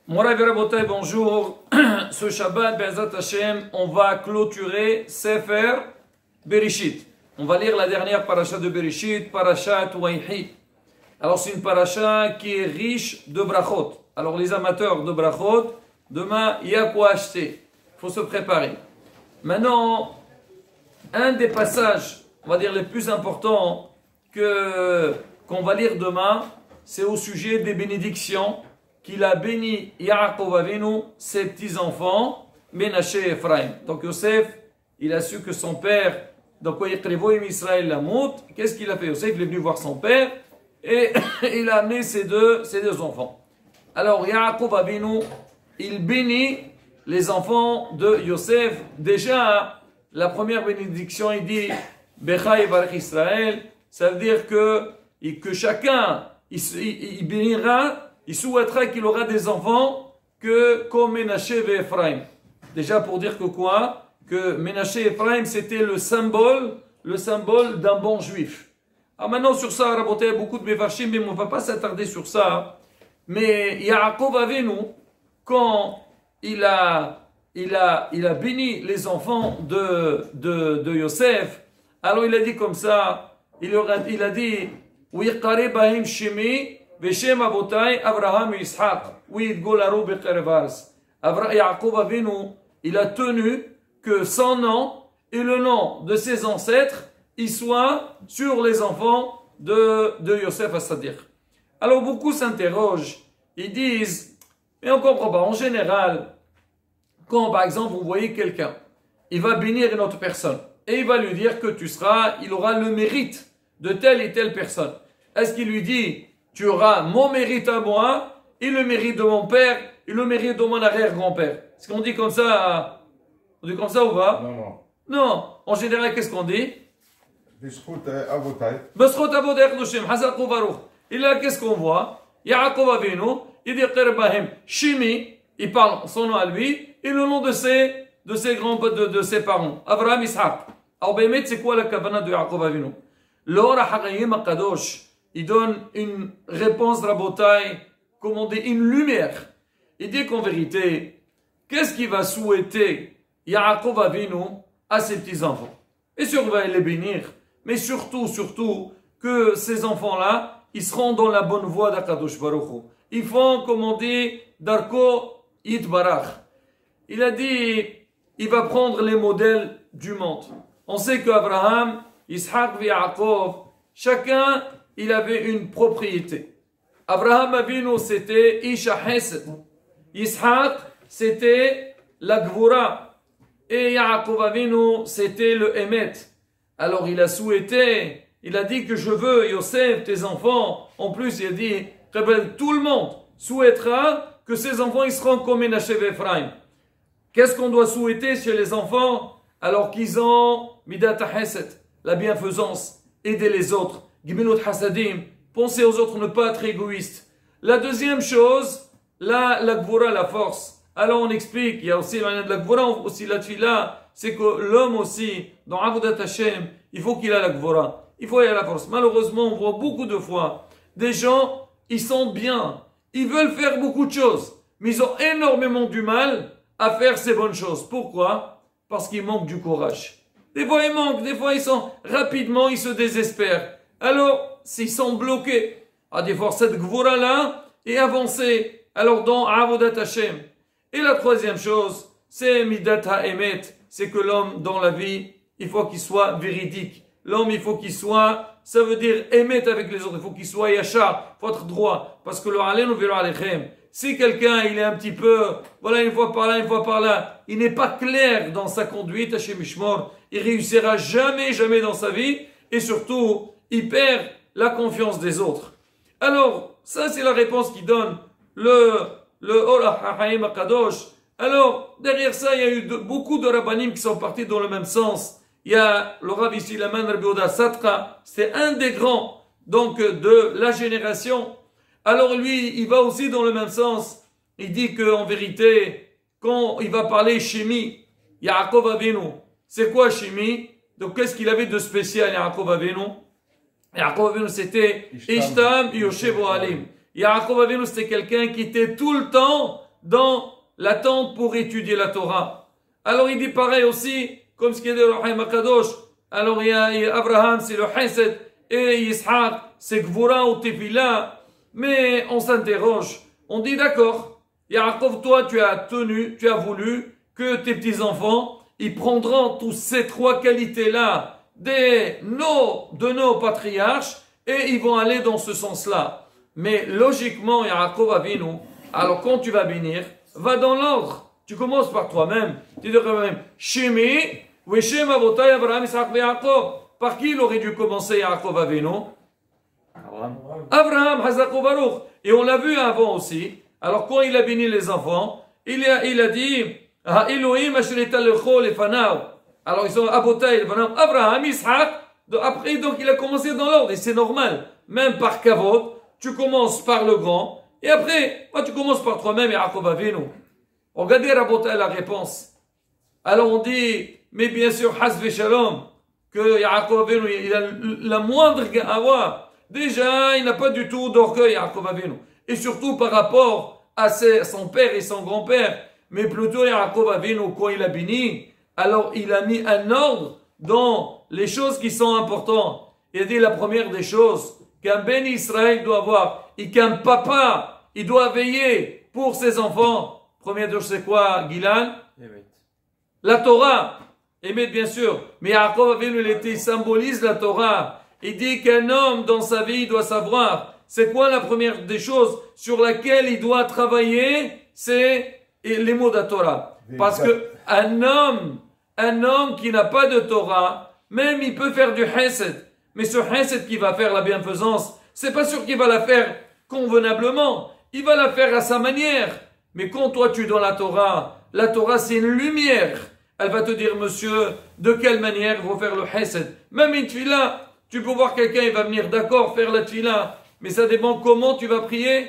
Morav et Rabotai, bonjour. Ce Shabbat, Be'ezrat Hashem, on va clôturer Sefer Bereshit. On va lire la dernière paracha de Bereshit, Parashat Wayhi. Alors c'est une paracha qui est riche de brachot. Alors les amateurs de brachot, demain il y a quoi acheter. Il faut se préparer. Maintenant, un des passages, on va dire les plus importants qu'on va lire demain, c'est au sujet des bénédictions qu'il a béni Yaakov Avinu, ses petits-enfants, Ménaché et Ephraim. Donc Yosef, il a su que son père, donc Israël Lamout, qu'est-ce qu'il a fait? Yosef, il est venu voir son père et il a amené ses deux enfants. Alors Yaakov Avinu, il bénit les enfants de Yosef. Déjà, la première bénédiction, il dit Becha Yevarech Israël, ça veut dire que chacun, il bénira, il souhaitera qu'il aura des enfants comme Ménaché et Ephraim. Déjà pour dire que quoi? Que Ménaché et Ephraim, c'était le symbole d'un bon juif. Alors maintenant sur ça, Rabotai, beaucoup de Mefarshim, mais on ne va pas s'attarder sur ça. Mais Yaakov Avinu, quand il a béni les enfants de Yosef, alors il a dit comme ça, il a dit Wiqare bahim shemi Veshem Avotai Abraham et Ishaq. Oui, Golaro Beqerev Ars. Yaakov Avinu, il a tenu que son nom et le nom de ses ancêtres, ils soient sur les enfants de Yosef Assadir. Alors beaucoup s'interrogent, ils disent, mais on ne comprend pas, en général, quand par exemple vous voyez quelqu'un, il va bénir une autre personne, et il va lui dire que il aura le mérite de telle et telle personne. Est-ce qu'il lui dit, tu auras mon mérite à moi, et le mérite de mon père, et le mérite de mon arrière-grand-père? Est-ce qu'on dit comme ça? On dit comme ça ou pas? Non. Non. En général, qu'est-ce qu'on dit? Bishkut Avotai. Bishkut Avotai Chnoshim, Hazak Baruch. Et là, qu'est-ce qu'on voit? Yaakov Avinu, il dit Qerbahim, Shimi, il parle son nom à lui, et le nom de ses parents, Abraham, Ishaq. Alors, Bémet, c'est quoi la kavana de Yaakov Avinu? L'Or HaChayim HaKadosh, il donne une réponse Rabotai, comme on dit, une lumière. Il dit qu'en vérité, qu'est-ce qu'il va souhaiter Yaakov Avinu à ses petits-enfants? Et sûr, il va les bénir, mais surtout, que ces enfants-là, ils seront dans la bonne voie d'Akadosh Baruch Hu. Ils font, comme on dit, Darko Yitbarach. Il a dit, il va prendre les modèles du monde. On sait qu'Abraham, Ishaq et Yaakov, chacun, il avait une propriété. Abraham Avinu, c'était Isha Hesed. Ishaq, c'était la Gvura. Et Yaakov Avinu, c'était le Emet. Alors il a souhaité, il a dit que je veux, Yosef, tes enfants. En plus, il a dit, tout le monde souhaitera que ses enfants, ils seront comme Ménaché et Ephraim. Qu'est-ce qu'on doit souhaiter chez les enfants alors qu'ils ont Midat HaHesed, la bienfaisance, aider les autres, Gimilut Hasadim, penser aux autres, ne pas être égoïste. La deuxième chose, la Gvura, la force. Alors on explique, il y a aussi la Gvura, aussi la Tfila, c'est que l'homme aussi, dans Avodat Hashem, il faut qu'il ait la Gvura, il faut y avoir la force. Malheureusement, on voit beaucoup de fois, des gens, ils sont bien, ils veulent faire beaucoup de choses, mais ils ont énormément du mal à faire ces bonnes choses. Pourquoi? Parce qu'ils manquent du courage. Des fois, ils manquent, des fois, rapidement, ils se désespèrent. Alors, s'ils sont bloqués, à des fois, cette Gvura-là est avancée. Alors, dans Avodat Hashem. Et la troisième chose, c'est Midat HaEmet. C'est que l'homme, dans la vie, il faut qu'il soit véridique. L'homme, il faut qu'il soit, ça veut dire émettre avec les autres. Il faut qu'il soit yachar, il faut être droit. Parce que le Alen ou Velo Alechem, si quelqu'un, il est un petit peu, voilà, une fois par là, il n'est pas clair dans sa conduite, Hashem Mishmor, il réussira jamais dans sa vie. Et surtout, il perd la confiance des autres. Alors, ça, c'est la réponse qui donne le Or HaChaim HaKadosh. Alors, derrière ça, il y a eu beaucoup de rabbanim qui sont partis dans le même sens. Il y a le Rav ici, Laman Rabbi Oda Satra, c'est un des grands, donc, de la génération. Alors lui, il va aussi dans le même sens. Il dit qu'en vérité, quand il va parler Shimi, Yaakov Avinu, c'est quoi Shimi? Donc, qu'est-ce qu'il avait de spécial, Yaakov Avinu? Yaakov Avinu, c'était Ishtam Yoshev Ohalim. Yaakov Avinu, c'était quelqu'un qui était tout le temps dans l'attente pour étudier la Torah. Alors il dit pareil aussi, comme ce qu'il dit le Rahim Akadosh. Alors il y a Abraham, c'est le Hesed, et Yitzhak, c'est Gvura ou Tefila. Mais on s'interroge, on dit d'accord, Yaakov, toi tu as voulu que tes petits-enfants, ils prendront tous ces trois qualités-là de nos patriarches et ils vont aller dans ce sens-là. Mais logiquement, Yaakov Avinu, alors quand tu vas bénir, va dans l'ordre. Tu commences par toi-même. Tu dis toi-même, Shemi, Veshem Avotai Abraham, Isaac et Yaakov. Par qui il aurait dû commencer Yaakov Avinu? Abraham, Hazako Baruch. Et on l'a vu avant aussi. Alors quand il a béni les enfants, il a dit, Elohim Ashrita Lecho Lefanav. Alors ils sont Avotai, Abraham, Isaac. Après, donc il a commencé dans l'ordre. Et c'est normal. Même par Kavod, tu commences par le grand. Et après, tu commences par toi-même, Yaakov Avinu. Regardez Rabotai la réponse. Alors on dit, mais bien sûr, Hasve Shalom, que Yaakov Avinu, il a la moindre gawa. Déjà, il n'a pas du tout d'orgueil, Yaakov Avinu. Et surtout par rapport à son père et son grand-père. Mais plutôt, Yaakov Avinu, quand il a béni, alors il a mis un ordre dans les choses qui sont importantes. Il a dit la première des choses qu'un Ben Israël doit avoir et qu'un papa, il doit veiller pour ses enfants. Première chose, c'est quoi, Gilan? La Torah. Émet, bien sûr. Mais Yaakov Avinu, il symbolise la Torah. Il dit qu'un homme, dans sa vie, il doit savoir. C'est quoi la première des choses sur laquelle il doit travailler? C'est les mots de la Torah. Parce que un homme qui n'a pas de Torah, même il peut faire du Hesed. Mais ce Hesed qui va faire la bienfaisance, c'est pas sûr qu'il va la faire convenablement. Il va la faire à sa manière. Mais quand toi tu es dans la Torah c'est une lumière. Elle va te dire, monsieur, de quelle manière il faut faire le Hesed. Même une tefila, tu peux voir quelqu'un, il va venir d'accord faire la tefila. Mais ça dépend comment tu vas prier.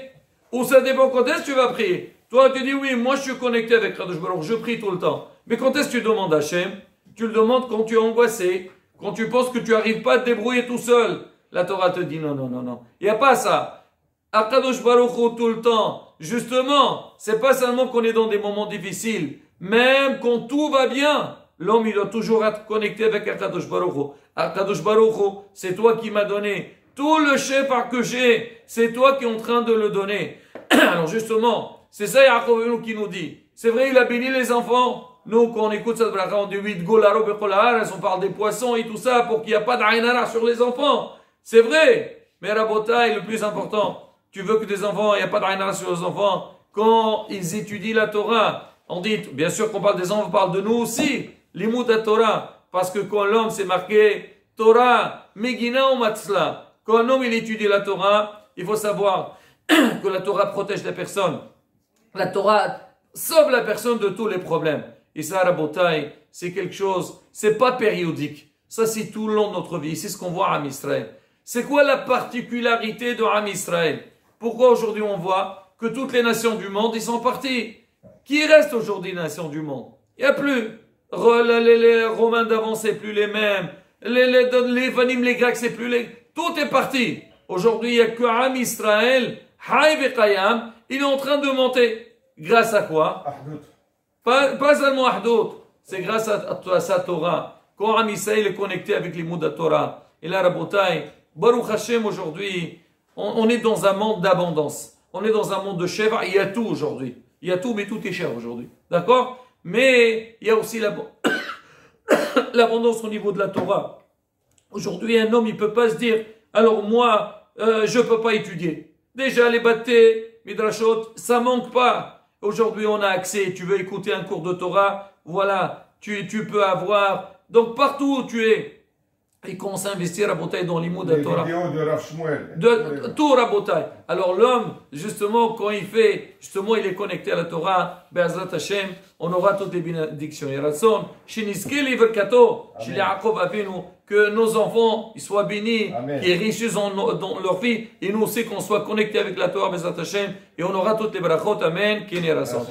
Ou ça dépend quand est-ce que tu vas prier. Toi tu dis, oui, moi je suis connecté avec Kadosh Baruch, je prie tout le temps. Mais quand est-ce que tu demandes à Hachem? Tu le demandes quand tu es angoissé. Quand tu penses que tu n'arrives pas à te débrouiller tout seul. La Torah te dit, non. Il n'y a pas ça. Akadosh Baruch Hu tout le temps. Justement, c'est pas seulement qu'on est dans des moments difficiles. Même quand tout va bien, l'homme il doit toujours être connecté avec Akadosh Baruch Hu. Akadosh Baruch Hu, c'est toi qui m'as donné tout le chef que j'ai. C'est toi qui es en train de le donner. Alors justement, c'est ça Yaakov Avinu qui nous dit. C'est vrai, il a béni les enfants. Nous, quand on écoute cette bracha, on dit 8 golaro bekolahar, on parle des poissons et tout ça pour qu'il n'y a pas d'a'inara sur les enfants. C'est vrai. Mais Rabotai, le plus important, tu veux que des enfants, il n'y a pas d'a'inara sur les enfants, quand ils étudient la Torah, on dit, bien sûr qu'on parle des enfants, on parle de nous aussi, l'imout à Torah, parce que quand l'homme, c'est marqué Torah, Megina ou Matzla, quand un homme, il étudie la Torah, il faut savoir que la Torah protège la personne. La Torah sauve la personne de tous les problèmes. Et ça, Rabotai, c'est quelque chose, c'est pas périodique. Ça, c'est tout le long de notre vie. C'est ce qu'on voit à Am Israël. C'est quoi la particularité de Am Israël? Pourquoi aujourd'hui on voit que toutes les nations du monde, ils sont partis? Qui reste aujourd'hui nations du monde? Il n'y a plus. Les Romains d'avant, c'est plus les mêmes. Les Vanim, les Grecs, c'est plus les... Tout est parti. Aujourd'hui, il n'y a que Am Israël, Haïv et Kayam, il est en train de monter. Grâce à quoi? Pas seulement Ahdout, c'est grâce à sa Torah. Quand Am Israël est connecté avec les mots de la Torah. Et là, Rabotai, Baruch Hashem aujourd'hui, on est dans un monde d'abondance. On est dans un monde de Sheva. Il y a tout aujourd'hui. Il y a tout, mais tout est cher aujourd'hui. D'accord? Mais il y a aussi l'abondance au niveau de la Torah. Aujourd'hui, un homme, il ne peut pas se dire, alors moi, je ne peux pas étudier. Déjà, les bâtés, Midrashot, ça manque pas. Aujourd'hui, on a accès. Tu veux écouter un cours de Torah? Voilà. Tu peux avoir. Donc, partout où tu es, il commence à investir Rabotai dans les mots de la Torah. De Rav Shmuel. De tout Rabotai. Alors l'homme, justement, quand il fait, justement, il est connecté à la Torah, Be'ezrat Hashem, on aura toutes les bénédictions. Et Ratson, Shiniske Liverkato, chez Yaakov Avinu, que nos enfants, ils soient bénis, qu'ils réussissent dans leur vie, et nous aussi qu'on soit connectés avec la Torah, Be'ezrat Hashem, et on aura toutes les brachot. Amen. Kini Ratson.